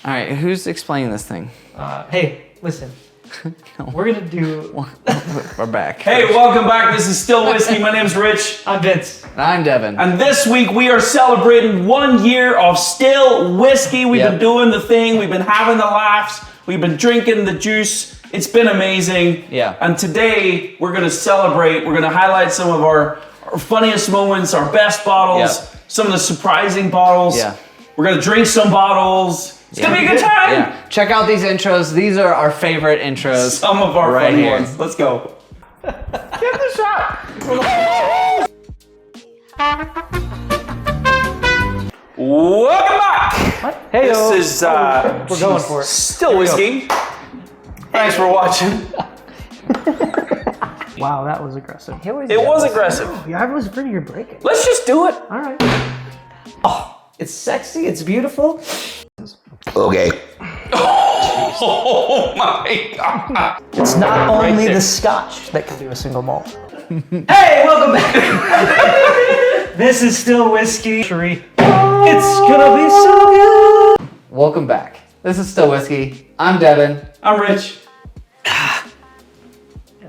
All right, who's explaining this thing? Hey, listen. We're gonna do. We're back. Hey, welcome back. This is Still Whiskey. My name's Rich. I'm Vince. And I'm Devin. And this week we are celebrating 1 year of Still Whiskey. We've been doing the thing. We've been having the laughs. We've been drinking the juice. It's been amazing. Yeah. And today we're going to celebrate. We're going to highlight some of our funniest moments, our best bottles, some of the surprising bottles. Yeah. We're going to drink some bottles. It's going to be a good time. Yeah. Check out these intros. These are our favorite intros. Some of our right funny here. ones. Let's go. Get the shot. Welcome back. What? Hey, This is we're going for it. Still Whiskey. Thanks for watching. Wow, that was aggressive. It was aggressive. Yeah, I was afraid you're breaking. Let's just do it. All right. Oh, it's sexy. It's beautiful. Okay. Oh my God. It's not only the scotch that can do a single malt. Hey, welcome back. This is Still Whiskey. It's gonna be so good. Welcome back. This is Still Whiskey. I'm Devin. I'm Rich.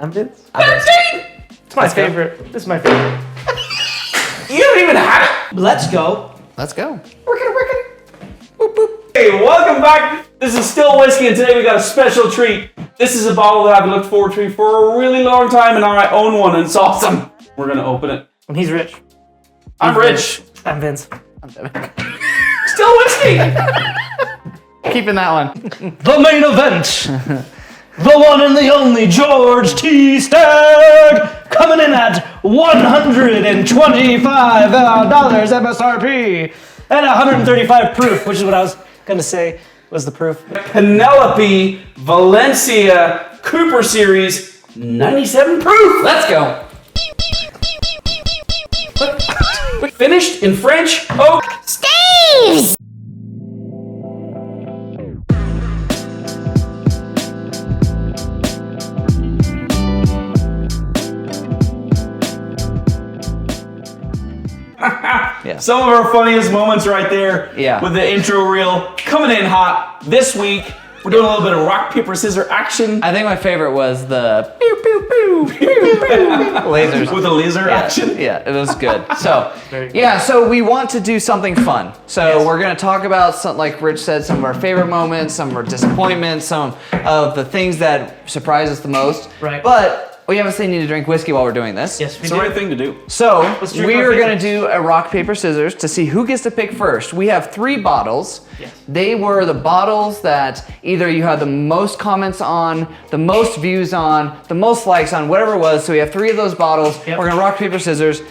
I'm Vince. 13! It's my favorite. This is my favorite. You haven't even had it. Let's go. Let's go. Boop, boop. Hey, welcome back. This is Still Whiskey, and today we got a special treat. This is a bottle that I've looked forward to for a really long time, and now I own one, and it's awesome. We're gonna open it. And he's Rich. I'm Rich. I'm Vince. I'm Devin. Still Whiskey. Keeping that one. The main event. The one and the only George T. Stagg coming in at $125 MSRP and 135 proof, which is what I was gonna say was the proof. Penelope Valencia Cooper Series 97 proof. Let's go. Finished in French oak staves. Yeah. Some of our funniest moments right there. Yeah. With the intro reel coming in hot this week. We're doing a little bit of rock, paper, scissors action. I think my favorite was the pew, pew, pew, pew, pew, lasers. With the laser action. Yeah, it was good. So, yeah, so we want to do something fun. So we're going to talk about, some, like Rich said, some of our favorite moments, some of our disappointments, some of the things that surprise us the most. Right. But we obviously need to drink whiskey while we're doing this. Yes, we It's do. the right thing to do. So drink we our are going to favorites. do a rock, paper, scissors to see who gets to pick first. We have 3 bottles. Yes. They were the bottles that either you had the most comments on, the most views on, the most likes on, whatever it was. So we have 3 of those bottles. Yep. We're going to rock, paper, scissors.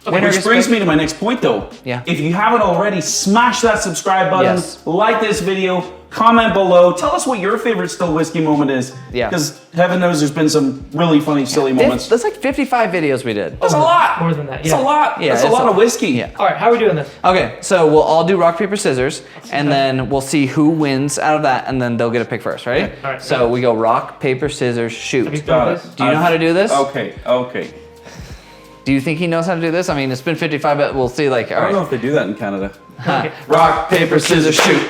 Winner Which gets brings picked. me to my next point though. Yeah. If you haven't already, smash that subscribe button, Yes. like this video, comment below, tell us what your favorite Still Whiskey moment is. Yeah. Because heaven knows there's been some really funny, silly moments. That's like 55 videos we did. That's a lot. More than that, That's yeah. a lot. Yeah, That's a it's lot a- of whiskey. Yeah. All right, how are we doing this? Okay, so we'll all do rock, paper, scissors, and then we'll see who wins out of that, and then they'll get a pick first, ready? Okay, all right. So we go rock, paper, scissors, shoot. Have you Do Got it. this? you know how to do this? Okay, okay. Do you think he knows how to do this? I mean, it's been 55, but we'll see, like, all I don't know right. if they do that in Canada. Okay. Rock, paper, scissors, shoot.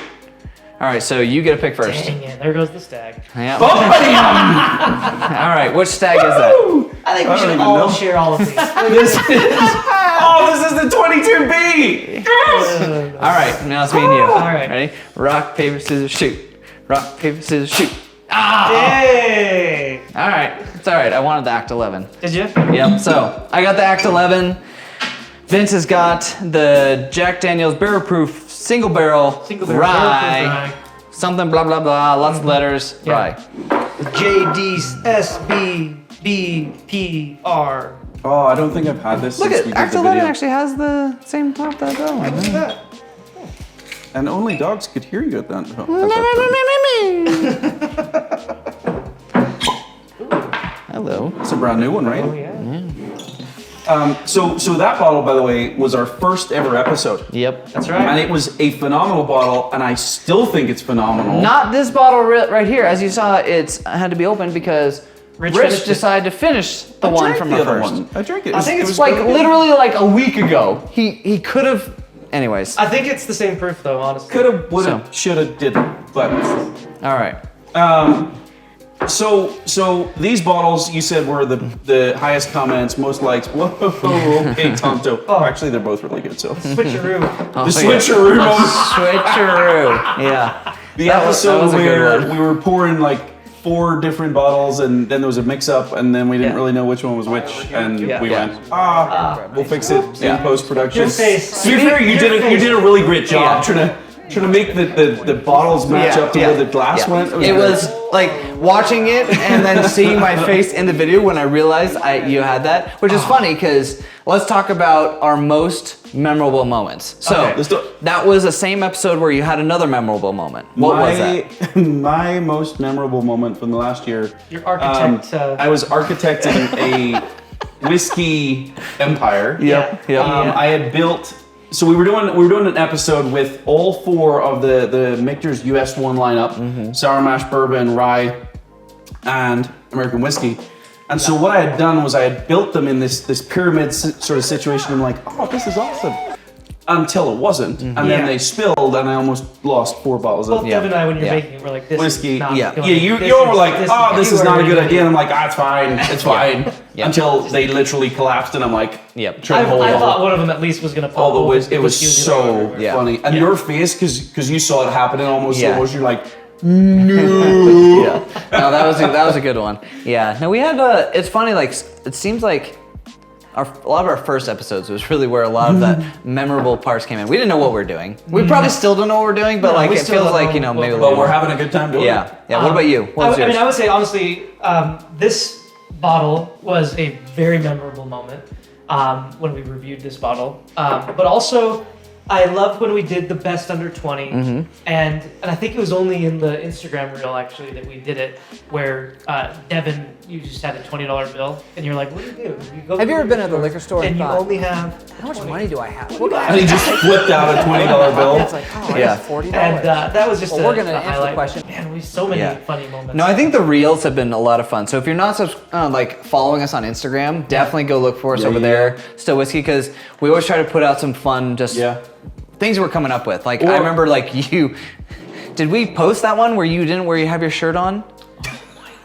All right, so you get a pick first. Dang it, there goes the stag. Yeah. Bam! All right, which stag is that? Woo! I think I we don't should even all know. share all of these. This is the 22B. Yes! All right, now it's me and you. All right. Ready? Rock, paper, scissors, shoot. Rock, paper, scissors, shoot. Hey! All right, it's all right. I wanted the Act 11. Did you? Yep, so I got the Act 11. Vince has got the Jack Daniel's barrel proof single barrel rye. Something blah blah blah, lots of letters, Yeah. rye. JDSBBPR. Oh, I don't think I've had this Look since at we did Act the 11 video. actually has the same top that other one. Look at that. And only dogs could hear you at that. Hello. It's a brand new one, right? Oh, yeah. So that bottle, by the way, was our first ever episode. Yep. That's And right. it was a phenomenal bottle, and I still think it's phenomenal. Not this bottle right here. As you saw, it had to be opened because Rich Rich finished it. decided to finish the I one drank from the the other first. one. I drank it. I think It it's was like really good. literally like a week ago. He could have anyways. I think it's the same proof, though. Honestly. Coulda, woulda, shoulda, didn't. But All right. so these bottles you said were the highest comments, most likes. Whoa, okay, Tonto. Oh, actually, they're both really good. So Switcheroo. the switcheroo moment. Switcheroo. Yeah. The That episode was a good where one. we were pouring like 4 different bottles, and then there was a mix-up, and then we didn't really know which one was which, and we went, we'll fix it in post-production. Your face. To be fair, you did a really great job trying to make the bottles match up to where the glass went. It was like watching it and then seeing my face in the video when I realized you had that, which is funny because let's talk about our most memorable moments. So Let's do it. that was the same episode where you had another memorable moment. What was that? My most memorable moment from the last year. Your architect. I was architecting a whiskey empire. Yep. I had built. So we were doing an episode with all 4 of the Michter's US 1 lineup: sour mash, bourbon, rye, and American whiskey. And so what I had done was I had built them in this pyramid sort of situation. I'm like, oh, this is awesome. Until it wasn't, and then they spilled, and I almost lost 4 bottles of Both Dev and I, when you're making it, we're like, this whiskey. is not going. You all were like, oh, this is not a good idea. And I'm like, it's fine, it's fine. Until they literally collapsed, and I'm like, I thought one of them at least was going to all fall. the whiskey. It was so funny, and your face, because you saw it happening almost slow motion, you're like, no. No, that was a good one. Yeah. No, we had it's funny, like it seems like a lot of our first episodes was really where a lot of the memorable parts came in. We didn't know what we were doing. We probably still don't know what we're doing, but like it feels like, maybe a little But we're more. having a good time doing it. Yeah. What about you? What's yours? I mean, I would say honestly, this bottle was a very memorable moment when we reviewed this bottle. But also, I loved when we did the best under 20, and I think it was only in the Instagram reel actually that we did it, where Devin, you just had a $20 bill, and you're like, what do? You go Have you ever been at the liquor store and you thought, only have how much money do I have? And he just flipped out a $20 bill. It's like, oh, I have $40. And that was just Well, we're gonna a answer the highlight. question. Man, we have so many funny moments. No, I think the reels have been a lot of fun. So if you're not like following us on Instagram, definitely go look for us over there, Still Whiskey, because we always try to put out some fun, things we're coming up with. Like I remember, like did we post that one where you have your shirt on?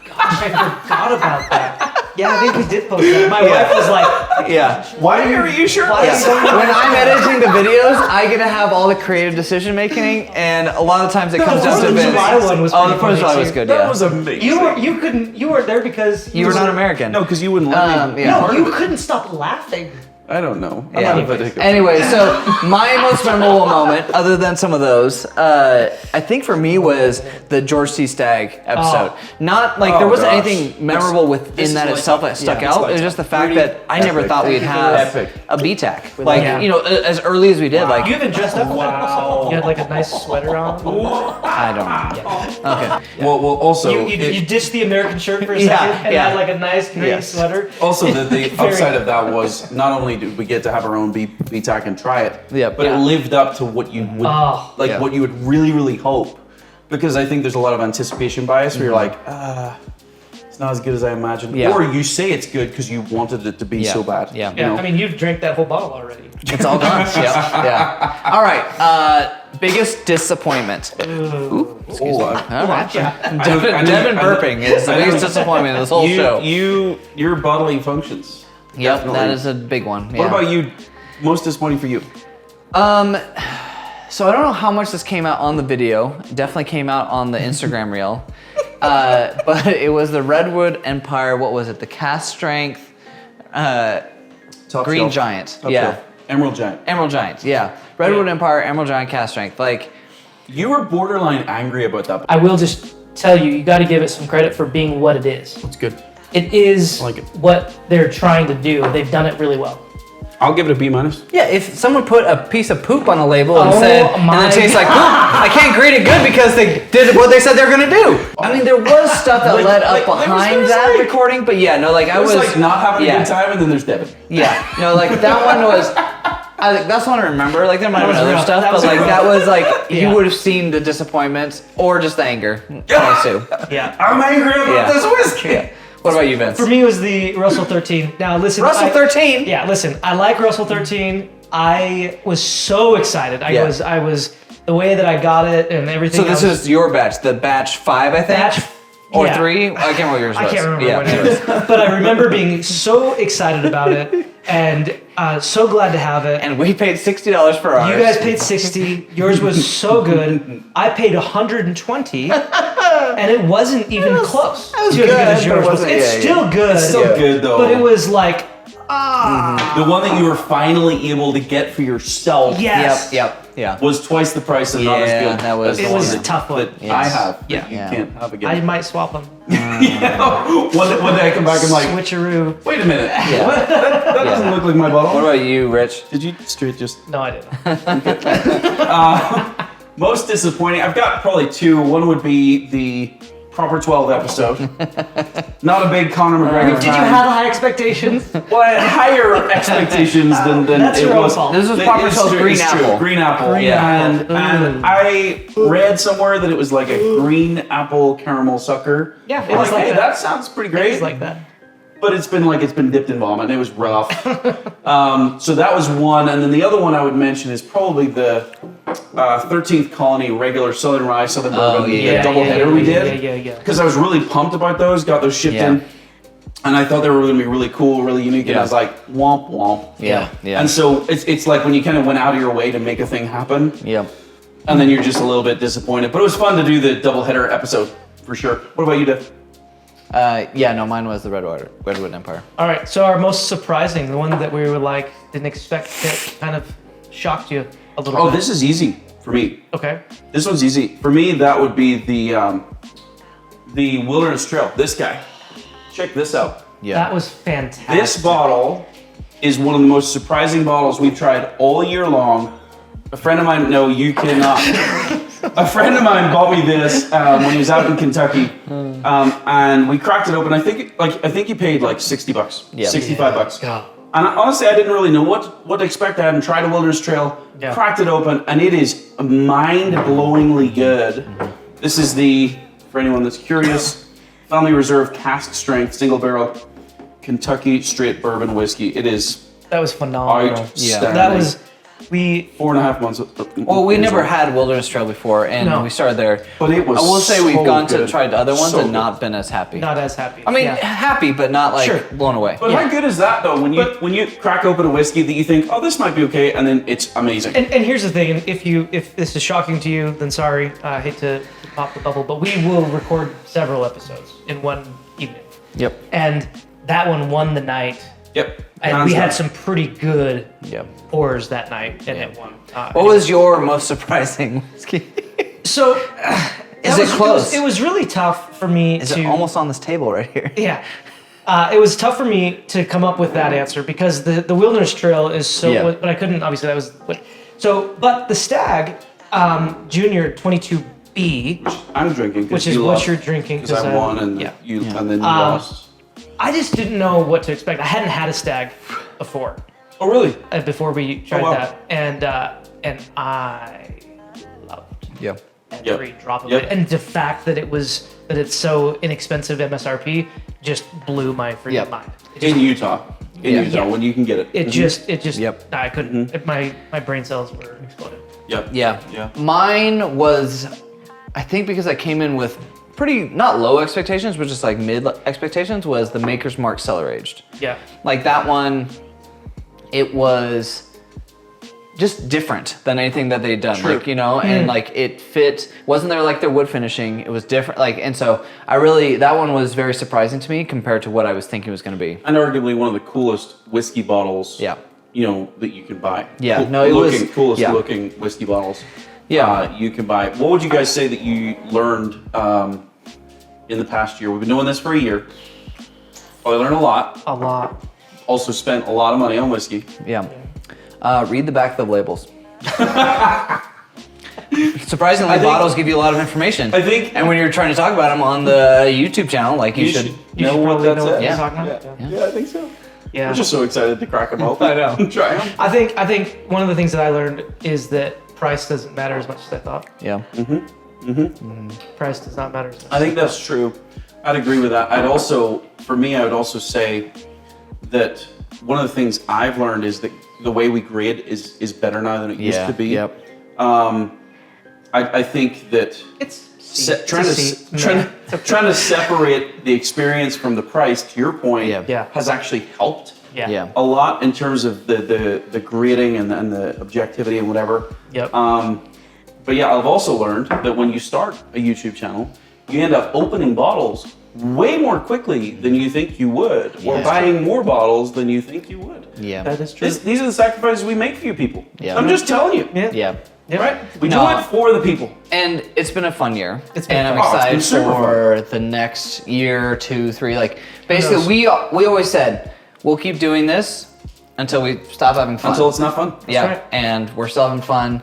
Gosh, I forgot about that. Yeah, I think we did post that. My wife was like, Why are you sure? Why are you When I'm editing the videos, I get to have all the creative decision making, and a lot of times it comes down to the Vince. July one was Oh, the pretty 4th of July funny, was too. good. That was amazing. you weren't there because You were not American. No, because you wouldn't let me. No, you couldn't stop laughing. I don't know. I'm Yeah. not a particular. Anyway, so my most memorable moment, other than some of those, I think for me was the George C. Stagg episode. Not like there wasn't anything memorable within that itself that stuck out. It was just the fact that I never thought we'd have a BTAC. Like, as early as we did. Like, You even dressed up for that. You had like a nice sweater on. I don't know. Okay. Well, also You ditched the American shirt for a second and had like a nice green sweater. Also, the upside of that was not only did we get to have our own BTAC and try it, but it lived up to what you would what you would really hope. Because I think there's a lot of anticipation bias where you're like, it's not as good as I imagined. Yeah. Or you say it's good because you wanted it to be so bad. Yeah. You know? I mean, you've drank that whole bottle already. It's all gone. Yeah. All right. Biggest disappointment. Ooh, excuse me. All right. Devin burping is the biggest disappointment of this whole show. Your bodily functions. Yep, Definitely. that is a big one. What about you? Most disappointing for you? So I don't know how much this came out on the video. It definitely came out on the Instagram reel. But it was the Redwood Empire, what was it? The cast strength Top Green shelf. Giant. Top Yeah. shelf. Emerald Giant. Emerald Giant, yeah. Redwood Empire, Emerald Giant cast strength. Like, You were borderline angry about that. I will just tell you, you got to give it some credit for being what it is. It's good. It is I like it. what they're trying to do. They've done it really well. I'll give it a B minus. yeah, if someone put a piece of poop on a label and Oh said, and my it tastes like poop, I can't grade it good because they did what they said they're gonna do. I mean, there was stuff that led up behind that recording, but yeah, no, like I was like not having a good time, and then there's Devin. Yeah, no, like that one was. I think that's one I remember. Like there might have been other rough. stuff, That but was like rough. that was like Yeah. you would have seen the disappointments or just the anger. I assume. Yeah. I'm angry about this whiskey. Yeah. What about you, Vince? For me, it was the Russell 13. Now, listen. Russell 13. Yeah, listen. I like Russell 13. I was so excited. I was the way that I got it and everything. So this is your batch, the batch 5, I think? Batch or yeah. 3? I can't remember yours was. I can't remember what it was. But I remember being so excited about it and so glad to have it. And we paid $60 for ours. You guys paid $60. Yours was so good. I paid $120, and it wasn't even close. That was to as good, as yours but it was. wasn't- It's still good. It's still good though. But it was like, the one that you were finally able to get for yourself. yes. Yeah. Was twice the price and not as Yeah, good. that was- as It the was one a that- tough one. that Yes. I have. Yeah. You Yeah. can't have I again. might swap them. Yeah. One day I come back and like, Switcheroo. wait a minute. Yeah. What? That doesn't look like my bottle. What about you, Rich? Did you straight just No, I didn't. most disappointing? I've got probably 2. One would be the Proper 12 episode. Not a big Conor McGregor Did you fan. have high expectations? Well, I had higher expectations than That's it your own was. fault. This was It- Proper it's 12 true, green it's true. apple. Green apple. Green apple. And I read somewhere that it was like a green apple caramel sucker. Yeah, it I'm was like hey, that. that sounds pretty great. It's like that. But it's been dipped in vomit. It was rough. So that was one, and then the other one I would mention is probably the 13th Colony regular Southern Rye, Southern Bourbon, yeah. the double header we did. Yeah. Because I was really pumped about those. Got those shipped Yeah. in, and I thought they were going to be really cool, really unique. And Yeah. I was like, womp womp. Yeah. And so it's like when you kind of went out of your way to make a thing happen, Yep. and then you're just a little bit disappointed. But it was fun to do the double header episode for sure. What about you, Dave? Mine was the Redwood Empire. All right, so our most surprising, the one that we were like, didn't expect, that kind of shocked you a little Oh, bit. this is easy for me. Okay. This one's easy. For me, that would be the Wilderness Trail. This guy. Check this out. Yeah. That was fantastic. This bottle is one of the most surprising bottles we've tried all year long. A friend of mine, no, you cannot. A friend of mine bought me this when he was out in Kentucky, and we cracked it open. I think he paid like $60, Yeah. $65. God. And honestly, I didn't really know what to expect. I hadn't tried a Wilderness Trail. Yeah. Cracked it open, and it is mind-blowingly good. This is for anyone that's curious, Family Reserve cask strength single barrel Kentucky straight bourbon whiskey. It is That was phenomenal. outstanding. That was, 4.5 months. Well, we never had Wilderness Trail before, and No. we started there. But it was I will say we've so gone to good. tried other ones So and good. not been as happy. not as happy. I mean, Yeah. happy, but not like Sure. blown away. But how good is that though? When you crack open a whiskey that you think, oh, this might be okay, and then it's amazing. And here's the thing, and if this is shocking to you, then sorry, I hate to pop the bubble, but we will record several episodes in one evening. Yep. And that one won the night, Yep. and Hands we had down. some pretty good Yep. pours that night, and it won. What was your most surprising whiskey? So, Is it close? It was really tough for me Is to. it almost on this table right here? Yeah. It was tough for me to come up with that answer because the Wilderness Trail is so. Yeah. But I couldn't. Obviously, that was. But the Stag Junior 22B, I'm drinking, which is what you're drinking. because I won and yeah. and then you lost. I just didn't know what to expect. I hadn't had a Stag before. Oh really? Before we tried wow. that, and I loved Yeah. every drop of Yep. it. And the fact that it's so inexpensive MSRP just blew my freaking Yep. mind. In Utah, Yeah. when you can get it. It just Yep. I couldn't. My brain cells were exploding. Yep. Yeah. Yeah. Mine was, I think because I came in with pretty, not low expectations, but just like mid expectations, was the Maker's Mark Cellar Aged. Yeah. Like that one, it was just different than anything that they'd done. True. Like, and like it fit, wasn't there like their wood finishing, it was different. Like, and so that one was very surprising to me compared to what I was thinking it was going to be. And arguably one of the coolest whiskey bottles. Yeah. That you can buy. Yeah, no, it was- coolest yeah. looking whiskey bottles. Yeah. You can buy. What would you guys say that you learned in the past year? We've been doing this for a year. Well, I learned a lot. A lot. Also spent a lot of money on whiskey. Yeah. Read the back of the labels. Surprisingly, think- bottles give you a lot of information. I think- and when you're trying to talk about them on the YouTube channel, like you should. You know should what probably that know what says. you're Yeah. talking about. Yeah, I think so. Yeah. I'm just so excited to crack them open. I know. Try them. I think one of the things that I learned is that price doesn't matter as much as I thought. Yeah. Price does not matter as much. I think that's true. I'd agree with that. For me, I would also say that one of the things I've learned is that the way we grade is better now than it used to be. Yep. I think that It's trying to separate the experience from the price, to your point, Yeah. has actually helped Yeah. a lot in terms of the grading and the objectivity and whatever. Yep. But yeah, I've also learned that when you start a YouTube channel, you end up opening bottles way more quickly than you think you would, or Yeah. buying more bottles than you think you would. Yeah. That is true. These are the sacrifices we make for you people. Yeah. I'm just telling you. Yeah. Yeah. Yeah. Right? We No. do it for the people. And it's been a fun year. It's been and I'm fun. Oh, it's been excited super for the next year, 2, 3. Like basically, we always said we'll keep doing this until we stop having fun. Until it's not fun. yeah, right. and we're still having fun.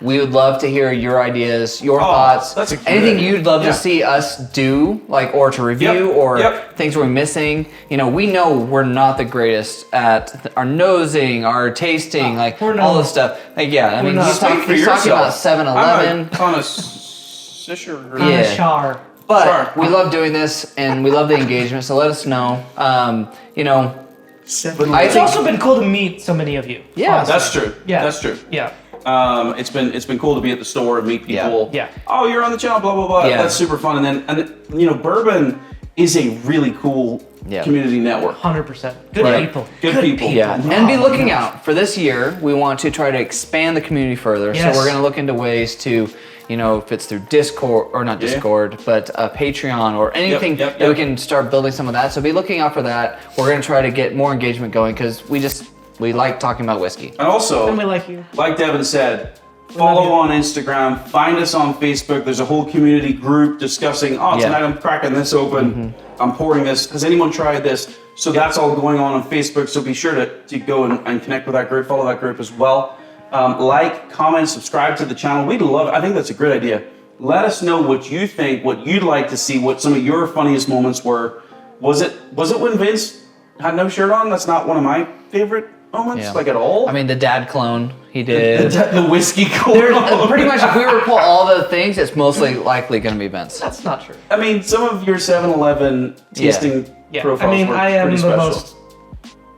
We would love to hear your ideas, your Oh, thoughts, that's a good anything idea. you'd love Yeah. to see us do, like or to review, Yep. or Yep. things we're missing. You know, we know we're not the greatest at our nosing, our tasting, like we're all not. this stuff. Like yeah, I mean, not. he's, Speak for he's talking about yourself. 7-Eleven. I'm a connoisseur. Yeah. Char. But Sure. we love doing this and we love the engagement, so let us know. You know, I It's think- also been cool to meet so many of you. Yeah. honestly. That's true. Yeah. That's true. Yeah. It's been cool to be at the store and meet people. Yeah. Oh, you're on the channel, blah blah blah. Yeah. That's super fun. And you know, Bourbon is a really cool Yeah. community network. 100%. Good Right. people. Good people. yeah, and be looking out for this year. We want to try to expand the community further, Yes. so we're going to look into ways to, you know, if it's through Discord or not Yeah. Discord, but Patreon or anything yep, that we yep. can start building some of that. So be looking out for that. We're going to try to get more engagement going because we like talking about whiskey. And also, And we like you. like Devin said, follow on Instagram, find us on Facebook. There's a whole community group discussing, Yeah. tonight I'm cracking this open, I'm pouring this. Has anyone tried this? So that's all going on Facebook. So be sure to go and connect with that group, follow that group as well. Like, comment, subscribe to the channel. We'd love it. I think that's a great idea. Let us know what you think, what you'd like to see, what some of your funniest moments were. Was it when Vince had no shirt on? That's not one of my favorite moments, Yeah. like at all. I mean, the dad clone he did. the whiskey cone. Pretty much, if we were to pull all the things, it's mostly likely going to be Vince. That's not true. I mean, some of your 7-Eleven tasting Yeah. profiles I mean, were I am pretty the special. most.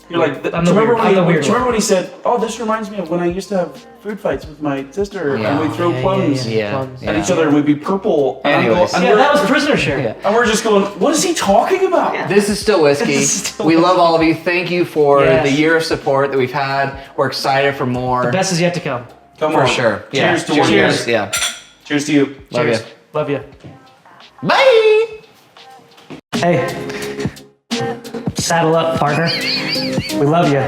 You're like, I'm do the you remember weird- I'm the weird do you remember one. when he said, "Oh, this reminds me of when I used to have food fights with my sister, Yeah. and we'd throw plums Yeah. Plums. at each other, and we'd be purple." And I'm Anyways. go- and Yeah, we're- that was prisoner share. Yeah. and we're just going, "What is he talking about?" Yeah. This is Still Whiskey. This is Still We love Whiskey. all of you. Thank you for Yes. the year of support that we've had. We're excited for more. The best is yet to come. Come for on. sure. Yeah. Cheers to one of Cheers. you. Yeah. Cheers to you. Love Cheers. you. Love you. Bye. Hey. Saddle up, partner. We love you.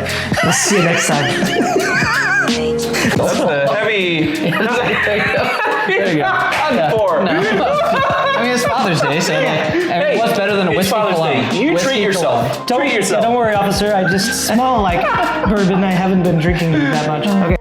We'll see you next time. That's a heavy. There you go. Four. I mean, it's Father's Day, so I mean, what's better than a It's whiskey Father's cologne? Day. You Whiskey treat yourself. cologne. Treat yourself. Don't worry, officer. I just smell like bourbon. I haven't been drinking that much. Okay.